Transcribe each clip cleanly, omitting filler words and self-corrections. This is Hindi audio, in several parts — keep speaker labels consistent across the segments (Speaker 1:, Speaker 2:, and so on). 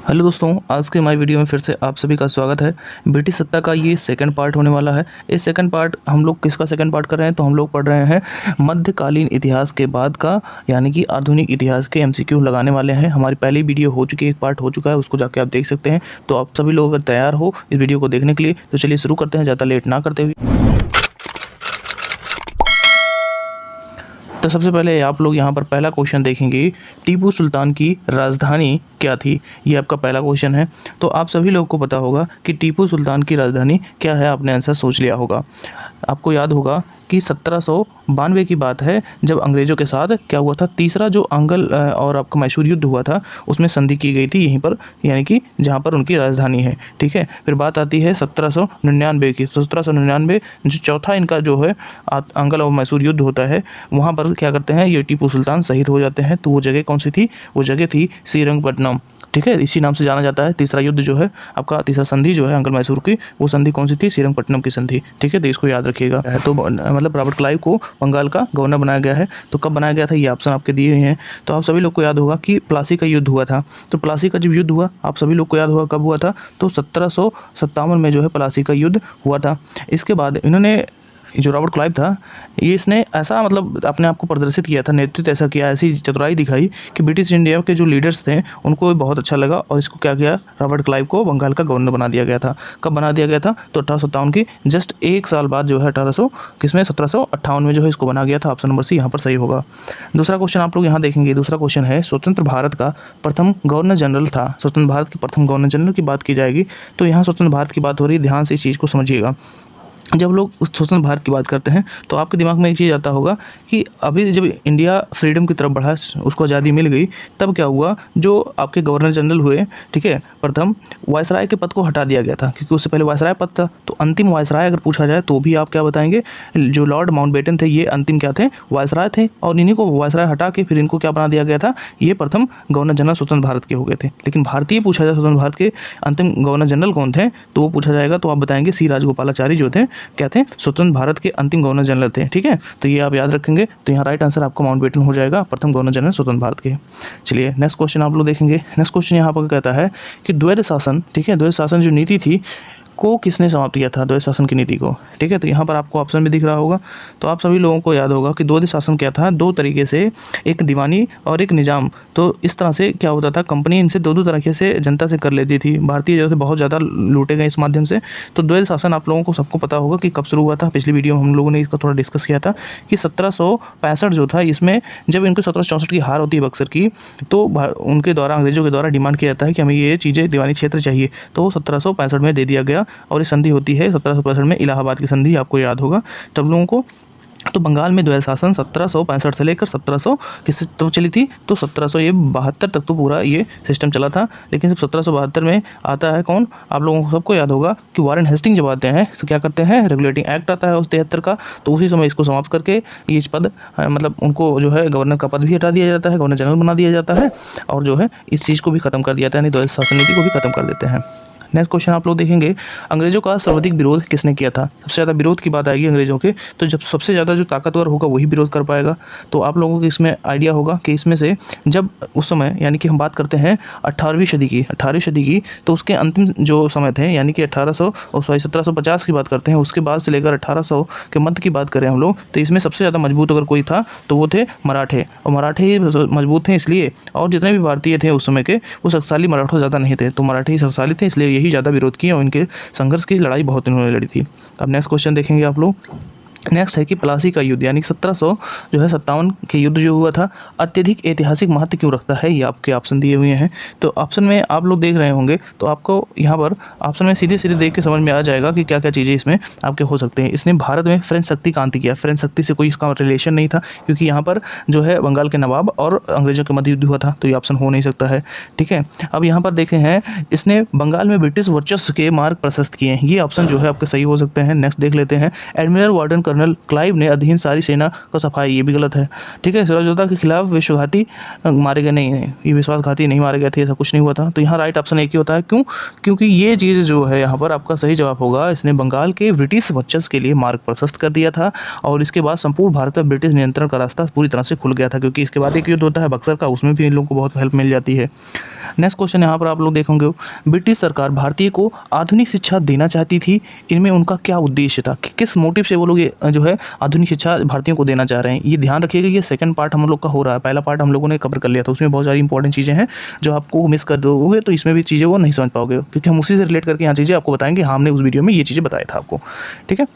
Speaker 1: हेलो दोस्तों, आज के हमारी वीडियो में फिर से आप सभी का स्वागत है। ब्रिटिश सत्ता का ये सेकंड पार्ट होने वाला है। इस सेकंड पार्ट हम लोग किसका सेकंड पार्ट कर रहे हैं, तो हम लोग पढ़ रहे हैं मध्यकालीन इतिहास के बाद का, यानी कि आधुनिक इतिहास के एमसीक्यू लगाने वाले हैं। हमारी पहली वीडियो हो चुकी है, एक पार्ट हो चुका है, उसको जाके आप देख सकते हैं। तो आप सभी लोग अगर तैयार हो इस वीडियो को देखने के लिए तो चलिए शुरू करते हैं, ज़्यादा लेट ना करते हुए। तो सबसे पहले आप लोग यहाँ पर पहला क्वेश्चन देखेंगे, टीपू सुल्तान की राजधानी क्या थी। ये आपका पहला क्वेश्चन है। तो आप सभी लोगों को पता होगा कि टीपू सुल्तान की राजधानी क्या है, आपने आंसर सोच लिया होगा। आपको याद होगा कि 1792 की बात है, जब अंग्रेज़ों के साथ क्या हुआ था, तीसरा जो अंगल और आपका मैसूर युद्ध हुआ था, उसमें संधि की गई थी यहीं पर, यानी कि जहाँ पर उनकी राजधानी है। ठीक है, फिर बात आती है 1799 की। 1799 जो चौथा इनका जो है अंगल और मैसूर युद्ध होता है, वहाँ पर क्या करते हैं, ये टीपू सुल्तान शहीद हो जाते हैं। तो वो जगह कौन सी थी, वो जगह थी श्रीरंगपट्टनम। ठीक है, इसी नाम से जाना जाता है। तीसरा युद्ध जो है आपका, तीसरा संधि जो है अंकल मैसूर की, वो संधि कौन सी थी, श्रीरंगपट्टनम की संधि। ठीक है, तो इसको याद रखिएगा। तो मतलब रॉबर्ट क्लाइव को बंगाल का गवर्नर बनाया गया है। तो कब बनाया गया था, ये ऑप्शन आपके दिए हुए हैं। तो आप सभी लोग को याद होगा कि प्लासी का युद्ध हुआ था। तो प्लासी का जब युद्ध हुआ, आप सभी लोग को याद होगा कब हुआ था, तो 1757 में जो है प्लासी का युद्ध हुआ था। इसके बाद इन्होंने, जो रॉबर्ट क्लाइव था, ये इसने ऐसा मतलब अपने आप को प्रदर्शित किया था, नेतृत्व ऐसा किया, ऐसी चतुराई दिखाई कि ब्रिटिश इंडिया के जो लीडर्स थे उनको बहुत अच्छा लगा, और इसको क्या किया, रॉबर्ट क्लाइव को बंगाल का गवर्नर बना दिया गया था। कब बना दिया गया था, तो 1857 की जस्ट एक साल बाद जो है 1758 में जो है इसको बना गया था। ऑप्शन नंबर सी यहाँ पर सही होगा। दूसरा क्वेश्चन आप लोग यहाँ देखेंगे। दूसरा क्वेश्चन है, स्वतंत्र भारत का प्रथम गवर्नर जनरल था। स्वतंत्र भारत के प्रथम गवर्नर जनरल की बात की जाएगी, तो यहाँ स्वतंत्र भारत की बात हो रही है। ध्यान से इस चीज़ को समझिएगा। जब लोग उस स्वतंत्र भारत की बात करते हैं तो आपके दिमाग में एक चीज़ आता होगा कि अभी जब इंडिया फ्रीडम की तरफ बढ़ा, उसको आज़ादी मिल गई, तब क्या हुआ, जो आपके गवर्नर जनरल हुए, ठीक है, प्रथम वायसराय के पद को हटा दिया गया था, क्योंकि उससे पहले वायसराय पद था। तो अंतिम वायसराय अगर पूछा जाए तो भी आप क्या बताएंगे, जो लॉर्ड माउंटबेटन थे, ये अंतिम क्या थे, वायसराय थे। और इन्हीं को वायसराय हटा के फिर इनको क्या बना दिया गया था, ये प्रथम गवर्नर जनरल स्वतंत्र भारत के हो गए थे। लेकिन भारतीय पूछा जाए स्वतंत्र भारत के अंतिम गवर्नर जनरल कौन थे, तो वो पूछा जाएगा तो आप बताएंगे सी राजगोपालाचारी जो थे, क्या थे, स्वतंत्र भारत के अंतिम गवर्नर जनरल थे। ठीक है, तो ये आप याद रखेंगे। तो यहाँ राइट आंसर आपका माउंटबेटन हो जाएगा, प्रथम गवर्नर जनरल स्वतंत्र भारत के। चलिए नेक्स्ट क्वेश्चन आप लोग देखेंगे। नेक्स्ट क्वेश्चन यहाँ पर कहता है कि द्वैध शासन, ठीक है, द्वैध शासन जो नीति थी को किसने समाप्त किया था, द्वैध शासन की नीति को। ठीक है, तो यहाँ पर आपको ऑप्शन भी दिख रहा होगा। तो आप सभी लोगों को याद होगा कि द्वैध शासन क्या था, दो तरीके से, एक दीवानी और एक निजाम। तो इस तरह से क्या होता था, कंपनी इनसे दो दो तरीके से जनता से कर लेती थी। भारतीय जो थे बहुत ज़्यादा लूटे गए इस माध्यम से। तो द्वैध शासन आप लोगों को सबको पता होगा कि कब शुरू हुआ था। पिछली वीडियो में हम लोगों ने इसका थोड़ा डिस्कस किया था कि 1765 जो था, इसमें जब इनको 1764 की हार होती है बक्सर की, तो उनके द्वारा, अंग्रेजों के द्वारा डिमांड किया जाता है कि हमें ये चीज़ें, दीवानी क्षेत्र चाहिए। तो वो 1765 में दे दिया गया, और ये संधि होती है 1765 में, इलाहाबाद की संधि, आपको याद होगा तब लोगों को। तो बंगाल में द्वैध शासन 1765 से लेकर 1700 किस तब चली थी, तो 1772 तक तो पूरा ये सिस्टम चला था। लेकिन जब 1772 में आता है कौन, आप लोगों को सबको याद होगा कि वारेन हेस्टिंग जब आते हैं तो क्या करते हैं, रेगुलेटिंग एक्ट आता है उस 73 का। तो उसी समय इसको समाप्त करके ये पद, मतलब उनको जो है गवर्नर का पद भी हटा दिया जाता है, गवर्नर जनरल बना दिया जाता है, और जो है इस चीज़ को भी खत्म कर दिया जाता है, यानी द्वैध शासन नीति को भी खत्म कर देते हैं। नेक्स्ट क्वेश्चन आप लोग देखेंगे, अंग्रेजों का सर्वाधिक विरोध किसने किया था। सबसे ज़्यादा विरोध की बात आएगी अंग्रेजों के, तो जब सबसे ज़्यादा जो ताकतवर होगा वही विरोध कर पाएगा। तो आप लोगों को इसमें आइडिया होगा कि इसमें से जब उस समय, यानी कि हम बात करते हैं 18वीं सदी की, तो उसके अंतिम जो समय थे, यानी कि 1750 की बात करते हैं, उसके बाद से लेकर 1800 के मध्य की बात करें हम लोग, तो इसमें सबसे ज़्यादा मजबूत अगर कोई था तो वो थे मराठे। और मराठे ही मजबूत थे इसलिए, और जितने भी भारतीय थे उस समय के, वो शक्तिशाली मराठों ज़्यादा नहीं थे, तो मराठे ही शक्तिशाली थे, इसलिए ही ज़्यादा विरोध किया, और इनके संघर्ष की लड़ाई बहुत इन्होंने लड़ी थी। अब नेक्स्ट क्वेश्चन देखेंगे आप लोग। नेक्स्ट है कि प्लासी का युद्ध, यानी 1757 के युद्ध जो हुआ था, अत्यधिक ऐतिहासिक महत्व क्यों रखता है, ये आपके ऑप्शन दिए हुए हैं। तो ऑप्शन में आप लोग देख रहे होंगे, तो आपको यहाँ पर ऑप्शन में सीधे सीधे देख के समझ में आ जाएगा कि क्या क्या चीज़ें इसमें आपके हो सकते हैं। इसने भारत में फ्रेंच शक्ति का अंत किया। फ्रेंच शक्ति से कोई इसका रिलेशन नहीं था, क्योंकि यहाँ पर जो है बंगाल के नवाब और अंग्रेजों के मध्य युद्ध हुआ था, तो ये ऑप्शन हो नहीं सकता है। ठीक है, अब यहाँ पर देखे हैं, इसने बंगाल में ब्रिटिश वर्चस्व के मार्ग प्रशस्त किए हैं, ये ऑप्शन जो है आपके सही हो सकते हैं। नेक्स्ट देख लेते हैं, एडमिरल वार्डन कर्नल क्लाइव ने अधीन सारी सेना को सफाई, ये भी गलत है। ठीक है, सिराजउद्दौला के खिलाफ विश्वासघाती मारे गए नहीं, ये विश्वासघाती नहीं मारे गए थे, ऐसा कुछ नहीं हुआ था। तो यहाँ राइट ऑप्शन एक ही होता है। क्यों, क्योंकि ये चीज़ जो है यहाँ पर आपका सही जवाब होगा, इसने बंगाल के ब्रिटिश वर्चस्व के लिए मार्ग प्रशस्त कर दिया था, और इसके बाद संपूर्ण भारत पर ब्रिटिश नियंत्रण का रास्ता पूरी तरह से खुल गया था। क्योंकि इसके बाद एक युद्ध होता है बक्सर का, उसमें भी इन लोगों को बहुत हेल्प मिल जाती है। नेक्स्ट क्वेश्चन यहाँ पर आप लोग देखोगे, ब्रिटिश सरकार भारतीय को आधुनिक शिक्षा देना चाहती थी, इनमें उनका क्या उद्देश्य था, किस मोटिव से वो लोग ये जो है आधुनिक शिक्षा भारतीयों को देना चाह रहे हैं। ये ध्यान रखिएगा, ये सेकंड पार्ट हम लोग का हो रहा है, पहला पार्ट हम लोगों ने कवर कर लिया था, उसमें बहुत सारी इंपॉर्टेंट चीज़ें हैं जो आपको मिस कर दोगे तो इसमें भी चीज़ें वो नहीं समझ पाओगे, क्योंकि हम उसी से रिलेट करके यहाँ चीज़ें आपको बताएंगे। हाँ, हमने उस वीडियो में ये चीज़ें बताया था आपको, ठीक है।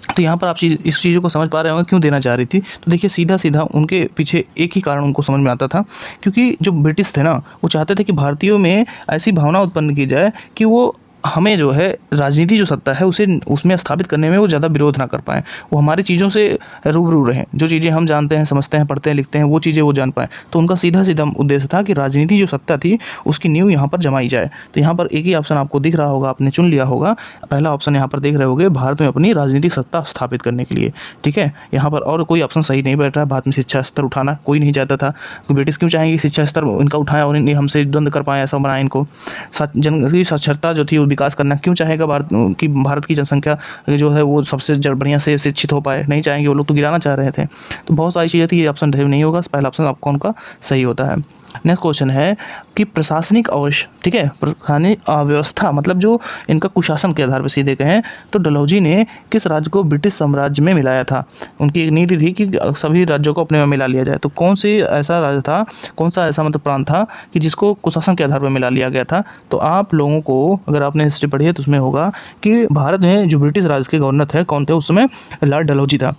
Speaker 1: तो यहाँ पर आप इस चीज़ों को समझ पा रहे होंगे क्यों देना चाह रही थी। तो देखिए सीधा सीधा उनके पीछे एक ही कारण उनको समझ में आता था, क्योंकि जो ब्रिटिश थे ना, वो चाहते थे कि भारतीयों में ऐसी भावना उत्पन्न की जाए कि वो हमें जो है राजनीति जो सत्ता है उसे उसमें स्थापित करने में वो ज़्यादा विरोध ना कर पाएँ, वो हमारी चीज़ों से रूबरू रहें, जो चीज़ें हम जानते हैं, समझते हैं, पढ़ते हैं, लिखते हैं, वो चीज़ें वो जान पाएँ। तो उनका सीधा सीधा उद्देश्य था कि राजनीति जो सत्ता थी उसकी नींव यहाँ पर जमाई जाए। तो यहाँ पर एक ही ऑप्शन आपको दिख रहा होगा, आपने चुन लिया होगा, पहला ऑप्शन यहाँ पर देख रहे होगे, भारत में अपनी राजनीतिक सत्ता स्थापित करने के लिए, ठीक है। यहाँ पर और कोई ऑप्शन सही नहीं बैठ रहा है, भारत में शिक्षा स्तर उठाना कोई नहीं चाहता था। ब्रिटिश क्यों चाहेंगे शिक्षा स्तर इनका उठाएं और इन्हें हमसे द्वंद्व कर पाएँ, ऐसा बनाए इनको। जन की साक्षरता जो थी वो विकास करना क्यों चाहेगा, भारत की जनसंख्या जो है वो सबसे बढ़िया से शिक्षित हो पाए, नहीं चाहेंगे, वो लोग तो गिराना चाह रहे थे। तो बहुत सारी चीज़ें थी, ये ऑप्शन नहीं होगा, पहला ऑप्शन आपका उनका सही होता है। नेक्स्ट क्वेश्चन है कि प्रशासनिक अवश्य, ठीक है, प्रशासनिक व्यवस्था मतलब जो इनका कुशासन के आधार पर सीधे कहें तो डलहौजी ने किस राज्य को ब्रिटिश साम्राज्य में मिलाया था। उनकी एक नीति थी कि सभी राज्यों को अपने में मिला लिया जाए। तो कौन सी ऐसा राज्य था, कौन सा ऐसा मतलब प्रांत था कि जिसको कुशासन के आधार पर मिला लिया गया था। तो आप लोगों को अगर आपने हिस्ट्री पढ़ी है तो उसमें होगा कि भारत में जो ब्रिटिश राज के गवर्नर थे कौन थे उस समय, लॉर्ड डलहौजी था।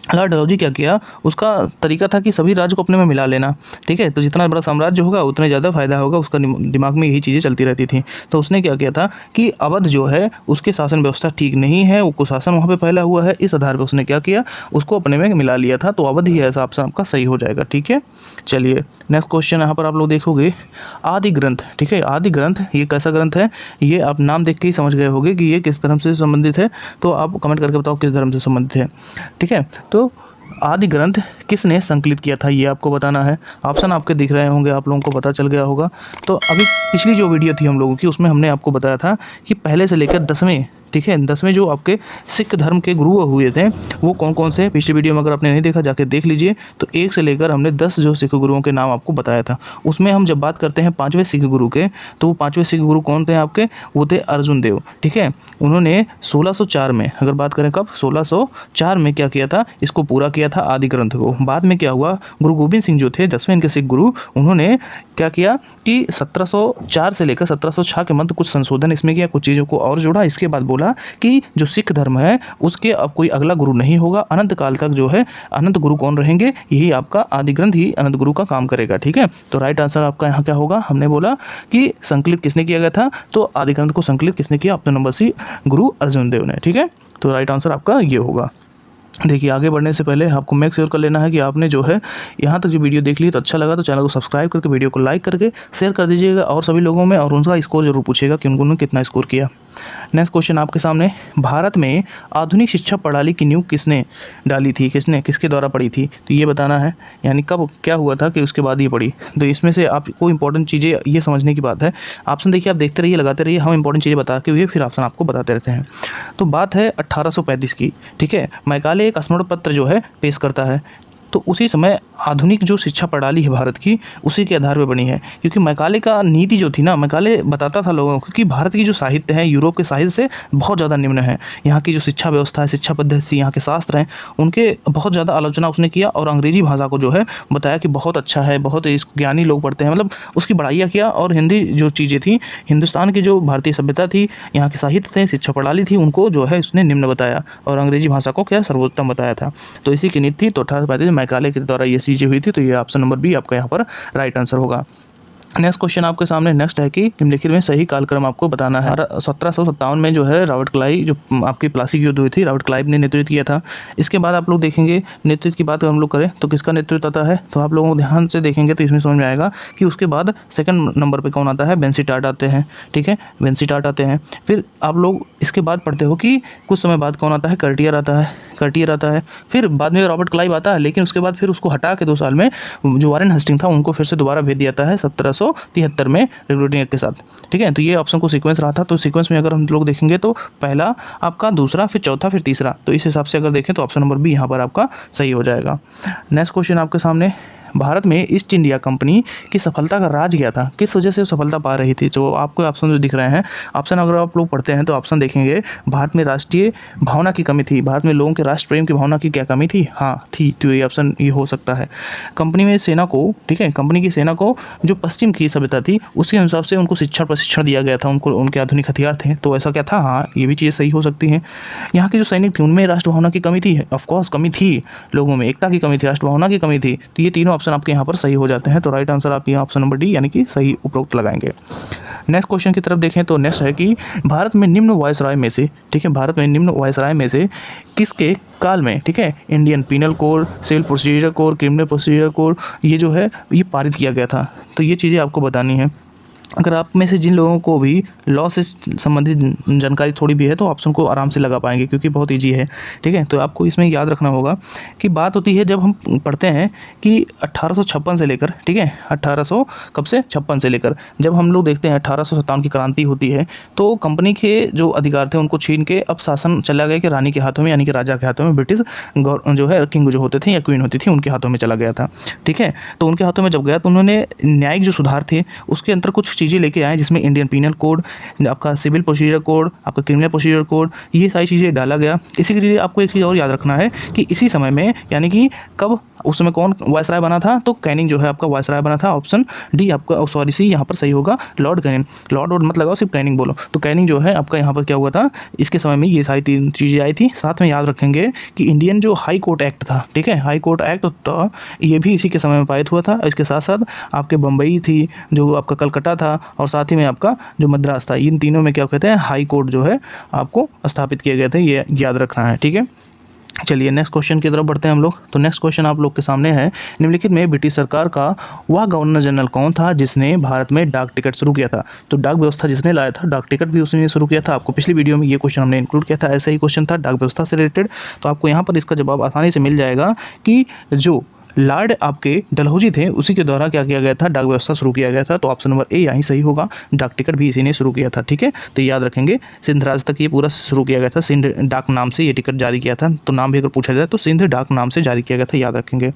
Speaker 1: लॉर्ड डलहौजी क्या किया, उसका तरीका था कि सभी राज्य को अपने में मिला लेना, ठीक है। तो जितना बड़ा साम्राज्य होगा उतना ज़्यादा फायदा होगा, उसका दिमाग में यही चीज़ें चलती रहती थी। तो उसने क्या किया था कि अवध जो है उसके शासन व्यवस्था ठीक नहीं है, वो कुशासन वहाँ पे फैला हुआ है, इस आधार पर उसने क्या किया, उसको अपने में मिला लिया था। तो अवध ही ऐसा ऑप्शन आपका सही हो जाएगा, ठीक है। चलिए नेक्स्ट क्वेश्चन यहाँ पर आप लोग देखोगे, आदि ग्रंथ, ठीक है। आदि ग्रंथ ये कैसा ग्रंथ है, ये आप नाम देख के ही समझ गए होंगे कि ये किस धर्म से संबंधित है। तो आप कमेंट करके बताओ किस धर्म से संबंधित है, ठीक है। तो आदि ग्रंथ किसने संकलित किया था ये आपको बताना है। ऑप्शन आपके दिख रहे होंगे, आप लोगों को पता चल गया होगा। तो अभी पिछली जो वीडियो थी हम लोगों की उसमें हमने आपको बताया था कि पहले से लेकर 10वें, ठीक है, 10वें जो आपके सिख धर्म के गुरु हुए थे वो कौन कौन से, पिछली वीडियो में अगर आपने नहीं देखा जाके देख लीजिए। तो 1 से लेकर हमने 10 जो सिख गुरुओं के नाम आपको बताया था। उसमें हम जब बात करते हैं 5वें सिख गुरु के, तो वो 5वें सिख गुरु कौन थे आपके, वो थे अर्जुन देव, ठीक है। उन्होंने 1604 में, अगर बात करें कब, 1604 में क्या किया था, इसको पूरा किया था आदि ग्रंथ को। बाद में क्या हुआ, गुरु गोविंद सिंह जो थे 10वें इनके सिख गुरु, उन्होंने क्या किया कि 1704 से लेकर 1706 के मध्य कुछ संशोधन इसमें किया, कुछ चीज़ों को और जोड़ा। इसके बाद बोला कि जो सिख धर्म है उसके अब कोई अगला गुरु नहीं होगा, अनंत काल तक जो है अनंत गुरु कौन रहेंगे, यही आपका आदि ग्रंथ ही अनंत गुरु का काम करेगा, ठीक है। तो राइट आंसर आपका यहाँ क्या होगा, हमने बोला कि संकलित किसने किया गया था, तो आदि ग्रंथ को संकलित किसने किया, ऑप्शन नंबर सी, गुरु अर्जुन देव ने, ठीक है। तो राइट आंसर आपका ये होगा। देखिए आगे बढ़ने से पहले आपको मेक श्योर कर लेना है कि आपने जो है यहाँ तक जो वीडियो देख ली तो अच्छा लगा तो चैनल को सब्सक्राइब करके वीडियो को लाइक करके शेयर कर दीजिएगा और सभी लोगों में, और उनका स्कोर जरूर पूछिएगा कि उन्होंने कितना स्कोर किया। नेक्स्ट क्वेश्चन आपके सामने, भारत में आधुनिक शिक्षा प्रणाली की नींव किसने डाली थी, किसके द्वारा पड़ी थी, तो ये बताना है, यानी कब क्या हुआ था कि उसके बाद ये पड़ी। तो इसमें से आपको इंपॉर्टेंट चीज़ें ये समझने की बात है। ऑप्शन देखिए आप देखते रहिए, लगाते रहिए, हम इंपॉर्टेंट चीज़ें बता के हुए फिर ऑप्शन आपको बताते रहते हैं। तो बात है 1835 की, ठीक है। मैकाले एक स्मरण पत्र जो है पेश करता है। तो उसी समय आधुनिक जो शिक्षा प्रणाली है भारत की उसी के आधार पर बनी है, क्योंकि मैकाले का नीति जो थी ना, मैकाले बताता था लोगों को कि भारत की जो साहित्य है यूरोप के साहित्य से बहुत ज़्यादा निम्न है। यहाँ की जो शिक्षा व्यवस्था है, शिक्षा पद्धति, यहाँ के शास्त्र हैं, उनके बहुत ज़्यादा आलोचना उसने किया और अंग्रेजी भाषा को जो है बताया कि बहुत अच्छा है, बहुत ज्ञानी लोग पढ़ते हैं, मतलब उसकी बढ़ाइयाँ किया। और हिंदी जो चीज़ें थी, हिंदुस्तान की जो भारतीय सभ्यता थी, यहाँ के साहित्य थे, शिक्षा प्रणाली थी, उनको जो है उसने निम्न बताया और अंग्रेजी भाषा को क्या सर्वोत्तम बताया था। तो इसी की नीति थी। तो 1835 मैकाले के द्वारा ये चीज़ें हुई थी। तो ये ऑप्शन नंबर बी आपका यहाँ पर राइट आंसर होगा। नेक्स्ट क्वेश्चन आपके सामने नेक्स्ट है कि निम्नलिखित में सही कालक्रम आपको बताना है। 1757 में जो है रॉबर्ट क्लाइव, जो आपकी प्लासी युद्ध हुई थी, रॉबर्ट क्लाइव ने नेतृत्व किया था। इसके बाद आप लोग देखेंगे नेतृत्व की बात हम लोग करें तो किसका नेतृत्व आता है, तो आप लोगों को ध्यान से देखेंगे तो इसमें समझ में आएगा कि उसके बाद सेकंड नंबर पे कौन आता है, वेंसीटार्ट आते हैं, ठीक है, वेंसीटार्ट आते हैं। फिर आप लोग इसके बाद पढ़ते हो कि कुछ समय बाद कौन आता है, कर्टियर आता है, कर्टियर आता है। फिर बाद में रॉबर्ट क्लाइव आता है, लेकिन उसके बाद फिर उसको हटा के 2 साल में जो वारेन हेस्टिंग था उनको फिर से दोबारा भेज दिया जाता है 1773 में रिक्रूटिंग एक्ट के साथ, ठीक है। तो ये ऑप्शन को सीक्वेंस रहा था। तो सीक्वेंस में अगर हम लोग देखेंगे तो पहला आपका, दूसरा, फिर चौथा, फिर तीसरा। तो इस हिसाब से अगर देखें तो ऑप्शन नंबर बी यहाँ पर आपका सही हो जाएगा। नेक्स्ट क्वेश्चन आपके सामने, भारत में ईस्ट इंडिया कंपनी की सफलता का राज क्या था, किस वजह से वो सफलता पा रही थी। तो आपको ऑप्शन जो दिख रहे हैं, ऑप्शन अगर आप लोग पढ़ते हैं तो ऑप्शन देखेंगे, भारत में राष्ट्रीय भावना की कमी थी, भारत में लोगों के राष्ट्र प्रेम की भावना की क्या कमी थी, हाँ थी, तो ये ऑप्शन ये हो सकता है। कंपनी में सेना को, ठीक है, कंपनी की सेना को जो पश्चिम की सभ्यता थी उसके हिसाब से उनको शिक्षा प्रशिक्षण दिया गया था, उनको उनके आधुनिक हथियार थे, तो ऐसा क्या था, हाँ ये भी चीज़ें सही हो सकती हैं। यहाँ के जो सैनिक थे उनमें राष्ट्र भावना की कमी थी, ऑफकोर्स कमी थी, लोगों में एकता की कमी थी, राष्ट्र भावना की कमी थी, तो ये तीनों ऑप्शन आपके यहाँ पर सही हो जाते हैं। तो राइट आंसर आप यहाँ ऑप्शन नंबर डी यानी कि सही उपरोक्त लगाएंगे। नेक्स्ट क्वेश्चन की तरफ देखें तो नेक्स्ट है कि भारत में निम्न वायसराय में से, ठीक है, भारत में निम्न वायसराय में से किसके काल में, ठीक है, Indian penal code, civil procedure code, criminal procedure code ये जो है ये पारित किया गया था। तो ये चीज़ें आपको बतानी है। अगर आप में से जिन लोगों को भी लॉ से संबंधित जानकारी थोड़ी भी है तो ऑप्शन को आराम से लगा पाएंगे क्योंकि बहुत इजी है, ठीक है। तो आपको इसमें याद रखना होगा कि बात होती है जब हम पढ़ते हैं कि 1856 से लेकर, ठीक है, 1800 कब से 56 से लेकर जब हम लोग देखते हैं 1857 की क्रांति होती है तो कंपनी के जो अधिकार थे उनको छीन के अब शासन चला गया कि रानी के हाथों में यानी कि राजा के हाथों में, ब्रिटिश जो है किंग जो होते थे या क्वीन होती थी उनके हाथों में चला गया था, ठीक है। तो उनके हाथों में जब गया तो उन्होंने न्यायिक जो सुधार थे उसके अंदर कुछ चीज़ें लेके आए जिसमें इंडियन पीनल कोड, आपका सिविल प्रोसीजर कोड, आपका क्रिमिनल प्रोसीजर कोड, ये सारी चीज़ें डाला गया। इसी के लिए आपको एक चीज़ और याद रखना है कि इसी समय में यानी कि कब उस समय कौन वायसराय बना था, तो कैनिंग जो है आपका वायसराय बना था। ऑप्शन डी आपका, सॉरी सी यहाँ पर सही होगा, लॉर्ड कैनिंग। लॉर्ड वॉर्ड मत लगाओ, सिर्फ कैनिंग बोलो। तो कैनिंग जो है आपका यहाँ पर क्या हुआ था, इसके समय में ये सारी तीन चीज़ें आई थी। साथ में याद रखेंगे कि इंडियन जो हाई कोर्ट एक्ट था, ठीक है, हाई कोर्ट एक्ट तो ये भी इसी के समय में पारित हुआ था। इसके साथ साथ आपके बम्बई थी, जो आपका कलकत्ता था, और साथ ही में आपका जो मद्रास था, इन तीनों में क्या कहते हैं हाई कोर्ट जो है आपको स्थापित किए गए थे, ये याद रखना है, ठीक है। चलिए नेक्स्ट क्वेश्चन की तरफ बढ़ते हैं हम लोग। तो नेक्स्ट क्वेश्चन आप लोग के सामने है, निम्नलिखित में ब्रिटिश सरकार का वह गवर्नर जनरल कौन था जिसने भारत में डाक टिकट शुरू किया था। तो डाक व्यवस्था जिसने लाया था, डाक टिकट भी उसने शुरू किया था। आपको पिछली वीडियो में ये क्वेश्चन हमने इंक्लूड किया था, ऐसा ही क्वेश्चन था डाक व्यवस्था से रिलेटेड। तो आपको यहाँ पर इसका जवाब आसानी से मिल जाएगा कि जो लॉर्ड आपके डलहौजी थे उसी के द्वारा क्या किया गया था, डाक व्यवस्था शुरू किया गया था। तो ऑप्शन नंबर ए यहीं सही होगा, डाक टिकट भी इसी ने शुरू किया था, ठीक है। तो याद रखेंगे सिंध राज तक ये पूरा शुरू किया गया था, सिंध डाक नाम से ये टिकट जारी किया था। तो नाम भी अगर पूछा जाए तो सिंध डाक नाम से जारी किया गया था, याद रखेंगे,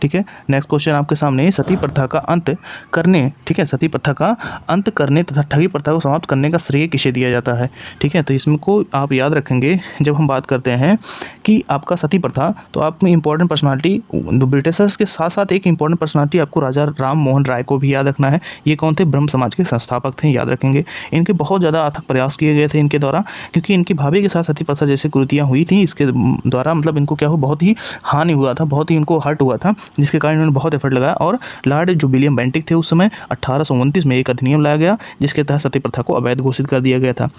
Speaker 1: ठीक है। नेक्स्ट क्वेश्चन आपके सामने, सती प्रथा का अंत करने, ठीक है, सती प्रथा का अंत करने तथा ठगी प्रथा को समाप्त करने का श्रेय किसे दिया जाता है, ठीक है। तो इसमें को आप याद रखेंगे जब हम बात करते हैं कि आपका सती प्रथा, तो आप में इंपॉर्टेंट पर्सनालिटी ब्रिटिशर्स के साथ साथ एक इंपॉर्टेंट पर्सनालिटी आपको राजा राम मोहन राय को भी याद रखना है। ये कौन थे, ब्रह्म समाज के संस्थापक थे, याद रखेंगे। इनके बहुत ज़्यादा अथक प्रयास किए गए थे इनके द्वारा, क्योंकि इनकी भाभी के साथ सती प्रथा जैसे कुरीतियाँ हुई थी, इसके द्वारा मतलब इनको क्या हुआ, बहुत ही हानि हुआ था, बहुत ही इनको हर्ट हुआ था, जिसके कारण इन्होंने बहुत एफर्ट लगाया। और लॉर्ड जो विलियम बेंटिक थे उस समय 1829 में एक अधिनियम लाया गया जिसके तहत सती प्रथा को अवैध घोषित कर दिया गया था।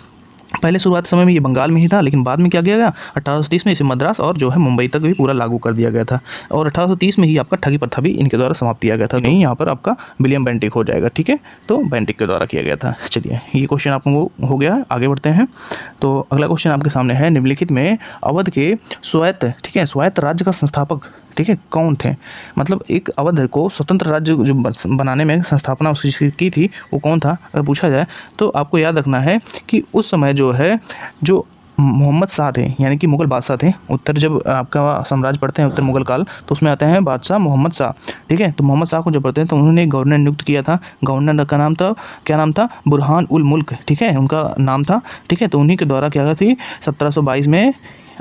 Speaker 1: पहले शुरुआत समय में ये बंगाल में ही था, लेकिन बाद में क्या किया गया, 1830 में इसे मद्रास और जो है मुंबई तक भी पूरा लागू कर दिया गया था। और 1830 में ही आपका ठगी प्रथा भी इनके द्वारा समाप्त किया गया था। नहीं, यहाँ पर आपका विलियम बेंटिक हो जाएगा, ठीक है। तो बेंटिक के द्वारा किया गया था। चलिए ये क्वेश्चन आपको हो गया, आगे बढ़ते हैं। तो अगला क्वेश्चन आपके सामने है, निम्नलिखित में अवध के स्वायत्त, ठीक है, स्वायत्त राज्य का संस्थापक, ठीक है, कौन थे। मतलब एक अवध को स्वतंत्र राज्य जो बनाने में संस्थापना उसकी की थी वो कौन था, अगर पूछा जाए तो आपको याद रखना है कि उस समय जो है जो मोहम्मद शाह थे यानी कि मुगल बादशाह थे। उत्तर जब आपका साम्राज्य पढ़ते हैं उत्तर मुगल काल तो उसमें आते हैं बादशाह मोहम्मद शाह, ठीक है। तो मोहम्मद शाह को जब पढ़ते हैं तो उन्होंने गवर्नर नियुक्त किया था। गवर्नर का नाम था, क्या नाम था, बुरहान उल मुल्क, ठीक है, उनका नाम था, ठीक है। तो उन्हीं के द्वारा क्या गया थी 1722 में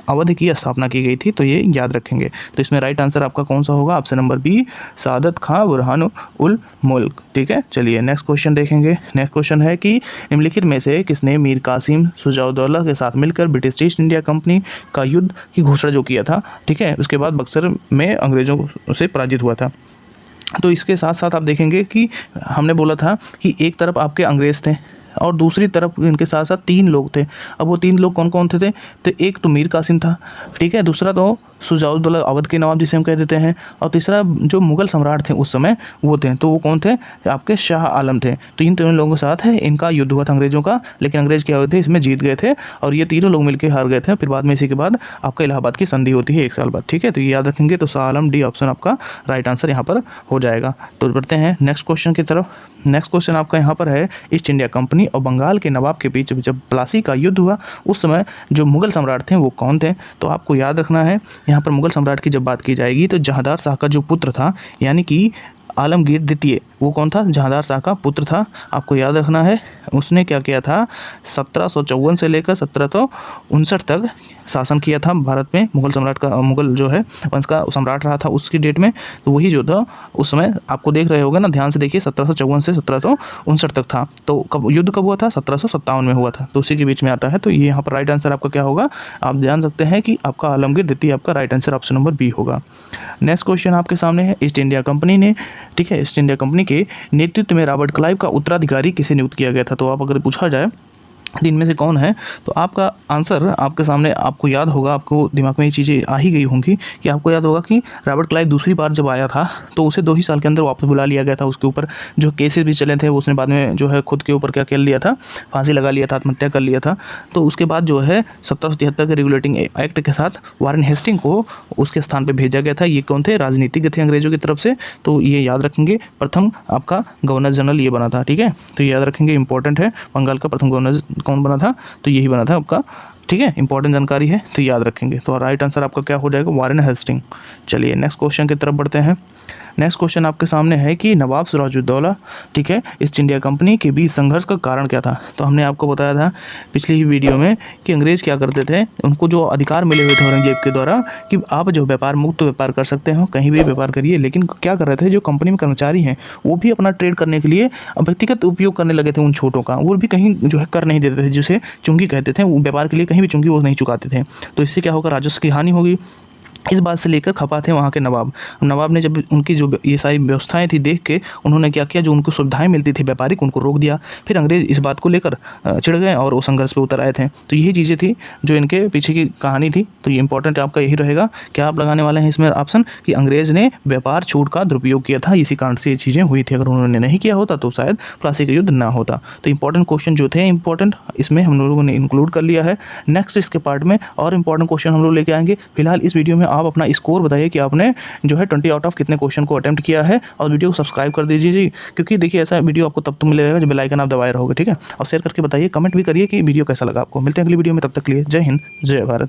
Speaker 1: अवध की स्थापना की गई थी। तो ये याद रखेंगे। तो इसमें राइट आंसर आपका कौन सा होगा, ऑप्शन नंबर बी, सादत खां बुरहान उल मुल्क, ठीक है। चलिए नेक्स्ट क्वेश्चन देखेंगे। नेक्स्ट क्वेश्चन है कि निम्नलिखित में से किसने मीर कासिम शुजाउद्दौला के साथ मिलकर ब्रिटिश ईस्ट इंडिया कंपनी का युद्ध की घोषणा जो किया था, ठीक है, उसके बाद बक्सर में अंग्रेजों से पराजित हुआ था। तो इसके साथ साथ आप देखेंगे कि हमने बोला था कि एक तरफ आपके अंग्रेज़ थे और दूसरी तरफ इनके साथ साथ 3 लोग थे। अब वो 3 लोग कौन कौन थे, तो एक तो मीर कासिम था, ठीक है, दूसरा तो शुजाउद्दौला अवध के नवाब जिसे हम कह देते हैं, और तीसरा जो मुगल सम्राट थे उस समय वो थे। तो वो कौन थे, आपके शाह आलम थे। तो इन तीनों लोगों के साथ है इनका युद्ध हुआ था अंग्रेजों का, लेकिन अंग्रेज क्या हुए थे, इसमें जीत गए थे और ये तीनों लोग मिलकर हार गए थे। फिर बाद में इसी के बाद आपका इलाहाबाद की संधि होती है 1 साल बाद, ठीक है। तो ये याद रखेंगे। तो शाह आलम डी ऑप्शन आपका राइट आंसर यहाँ पर हो जाएगा। तो बढ़ते हैं नेक्स्ट क्वेश्चन की तरफ। नेक्स्ट क्वेश्चन आपका यहाँ पर है, ईस्ट इंडिया कंपनी और बंगाल के नवाब के बीच जब प्लासी का युद्ध हुआ उस समय जो मुगल सम्राट थे वो कौन थे। तो आपको याद रखना है यहाँ पर मुगल सम्राट की जब बात की जाएगी तो जहांदार शाह का जो पुत्र था यानी कि आलमगीर द्वितीय, वो कौन था? जहांदार शाह का पुत्र था। आपको याद रखना है उसने क्या किया था, 1754 से लेकर 1759 तक शासन किया था भारत में। मुगल सम्राट का, मुगल जो है वंश का सम्राट रहा था उसकी डेट में। तो वही जो था उस समय आपको देख रहे होगे ना, ध्यान से देखिए, 1754 से 1759 तक था। तो कब युद्ध कब हुआ था? 1757 में हुआ था, तो उसी के बीच में आता है। तो ये यहाँ पर राइट आंसर आपका क्या होगा, आप जान सकते हैं कि आपका आलमगीर द्वितीय आपका right answer option number B होगा। नेक्स्ट क्वेश्चन आपके सामने है, ईस्ट इंडिया कंपनी ने, ठीक है, ईस्ट इंडिया कंपनी के नेतृत्व में रॉबर्ट क्लाइव का उत्तराधिकारी किसे नियुक्त किया गया था? तो आप अगर पूछा जाए इनमें से कौन है, तो आपका आंसर आपके सामने, आपको याद होगा, आपको दिमाग में ये चीज़ें आ ही गई होंगी कि आपको याद होगा कि रॉबर्ट क्लाइव दूसरी बार जब आया था तो उसे 2 ही साल के अंदर वापस बुला लिया गया था। उसके ऊपर जो केसेस भी चले थे वो उसने बाद में जो है खुद के ऊपर क्या कर लिया था, फांसी लगा लिया था, आत्महत्या कर लिया था। तो उसके बाद जो है 1773 के रेगुलेटिंग एक्ट के साथ वारेन हेस्टिंग को उसके स्थान पर भेजा गया था। ये कौन थे? राजनीतिज्ञ थे अंग्रेजों की तरफ से। तो ये याद रखेंगे, प्रथम आपका गवर्नर जनरल ये बना था, ठीक है, तो याद रखेंगे, इंपॉर्टेंट है। बंगाल का प्रथम गवर्नर कौन बना था? तो यही बना था आपका, ठीक है, इंपॉर्टेंट जानकारी है, तो याद रखेंगे। तो राइट आंसर आपका क्या हो जाएगा? Warren Hasting. चलिए नेक्स्ट क्वेश्चन की तरफ बढ़ते हैं। नेक्स्ट क्वेश्चन आपके सामने है कि नवाब सिराजुद्दौला, ठीक है, ईस्ट इंडिया कंपनी के बीच संघर्ष का कारण क्या था? तो हमने आपको बताया था पिछली ही वीडियो में कि अंग्रेज़ क्या करते थे, उनको जो अधिकार मिले हुए थे औरंगजेब के द्वारा कि आप जो व्यापार, मुक्त व्यापार कर सकते हो, कहीं भी व्यापार करिए, लेकिन क्या कर रहे थे, जो कंपनी में कर्मचारी हैं वो भी अपना ट्रेड करने के लिए व्यक्तिगत उपयोग करने लगे थे उन छूटों का, वो भी कहीं जो है कर नहीं देते थे, जिसे चुंगी कहते थे, वो व्यापार के लिए कहीं भी चुंगी वो नहीं चुकाते थे। तो इससे क्या होगा, राजस्व की हानि होगी। इस बात से लेकर खफा थे वहाँ के नवाब। नवाब ने जब उनकी जो ये सारी व्यवस्थाएं थी देख के, उन्होंने क्या किया, जो उनको सुविधाएं मिलती थी व्यापारिक, उनको रोक दिया। फिर अंग्रेज इस बात को लेकर चिढ़ गए और वो संघर्ष पे उतर आए थे। तो यही चीज़ें थी जो इनके पीछे की कहानी थी। तो ये इंपॉर्टेंट आपका यही रहेगा। क्या आप लगाने वाले हैं इसमें ऑप्शन कि अंग्रेज़ ने व्यापार छूट का दुरुपयोग किया था, इसी कारण से ये चीज़ें हुई थी। अगर उन्होंने नहीं किया होता तो शायद प्लासी का युद्ध ना होता। तो इंपॉर्टेंट क्वेश्चन जो थे इंपॉर्टेंट, इसमें हम लोगों ने इंक्लूड कर लिया है। नेक्स्ट इसके पार्ट में और इंपॉर्टेंट क्वेश्चन हम लोग लेके आएंगे। फिलहाल इस वीडियो में आप अपना स्कोर बताइए कि आपने जो है 20 आउट ऑफ कितने क्वेश्चन को अटेम्प्ट किया है, और वीडियो को सब्सक्राइब कर दीजिए जी, क्योंकि देखिए ऐसा वीडियो आपको तब तो मिलेगा जब बेल आइकन आप दबाए रहोगे, ठीक है। और शेयर करके बताइए, कमेंट भी करिए कि वीडियो कैसा लगा आपको। मिलते हैं अगली वीडियो में, तब तक के लिए जय हिंद, जय भारत।